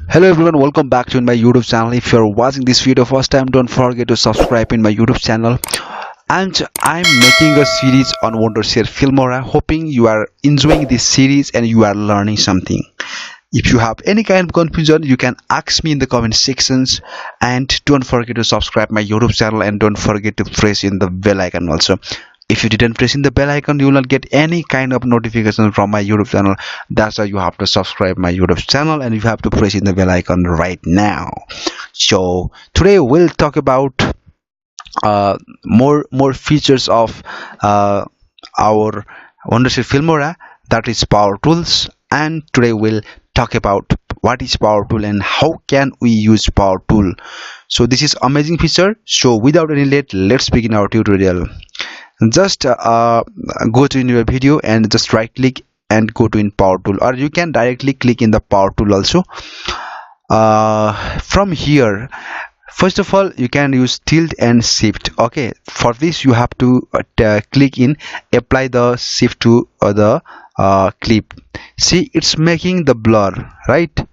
Hello everyone, welcome back to my YouTube channel. If you're watching this video first time, don't forget to subscribe in my YouTube channel. And I'm making a series on Wondershare Filmora, hoping you are enjoying this series and you are learning something. If you have any kind of confusion, you can ask me in the comment sections, and don't forget to subscribe my YouTube channel and don't forget to press in the bell icon also. If you didn't press in the bell icon, you will not get any kind of notification from my YouTube channel. That's why you have to subscribe my YouTube channel and you have to press in the bell icon right now. So today we'll talk about more features of our Wondershare Filmora, that is Power Tools. And today we'll talk about what is Power Tool and how can we use Power Tool. So this is amazing feature. So without any late, let's begin our tutorial. Just go to your video and just right click and go to in Power Tool, or you can directly click in the Power Tool also. From here, first of all, you can use tilt and shift. Okay, for this you have to click in apply the shift to the clip. See, it's making the blur, right?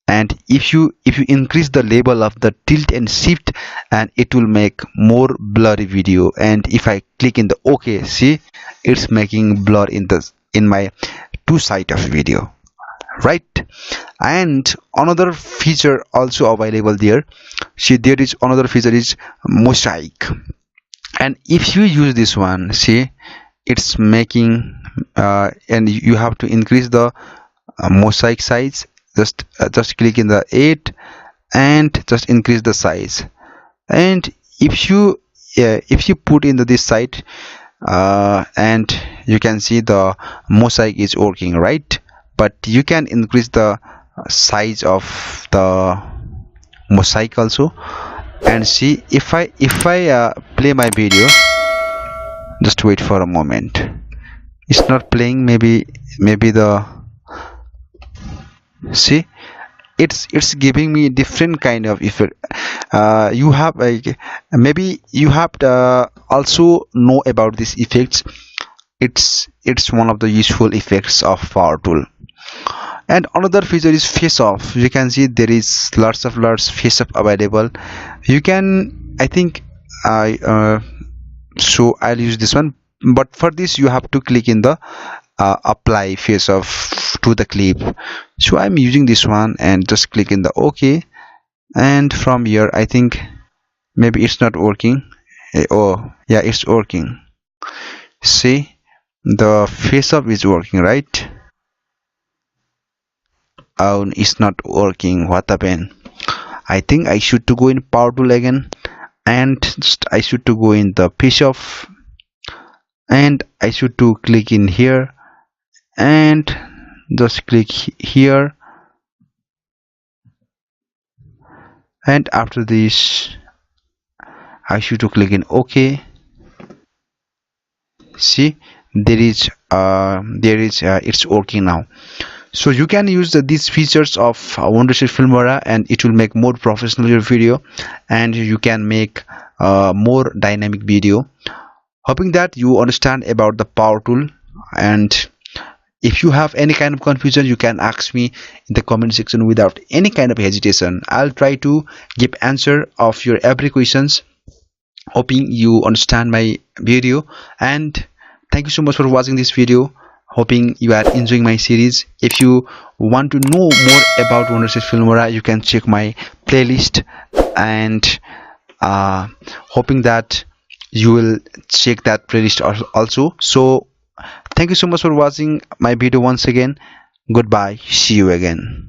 And if you increase the level of the tilt and shift, and it will make more blurry video. And if I click in the OK, see, it's making blur in my two side of video, right? And another feature also available there. See, there is another feature is Mosaic, and if you use this one, see, it's making and you have to increase the mosaic size. Just click in the 8 and just increase the size. And if you put in this side, and you can see the mosaic is working, right? But you can increase the size of the mosaic also. And see, if I play my video, just wait for a moment. It's not playing. Maybe the, see, it's giving me different kind of effect. You have maybe you have to also know about these effects. It's one of the useful effects of Power Tool. And another feature is face off. You can see there is lots face off available. You can, I think, so I'll use this one, but for this you have to click in the apply face off to the clip. So I'm using this one and just click in the OK. And from here, I think maybe it's not working. Oh yeah, it's working. See, the face off is working, right? Oh, it's not working. What happened? I think I should to go in Power Tool again, and just I should to go in the face off, and I should to click in here and just click here. And after this, I should to click in OK. See, there is it's working now. So you can use these features of Wondershare Filmora, and it will make more professional your video, and you can make more dynamic video. Hoping that you understand about the Power Tool. And if you have any kind of confusion, you can ask me in the comment section without any kind of hesitation. I'll try to give answer of your every questions. Hoping you understand my video, and thank you so much for watching this video. Hoping you are enjoying my series. If you want to know more about Wondershare Filmora, you can check my playlist, and hoping that you will check that playlist also. So thank you so much for watching my video once again. Goodbye, see you again.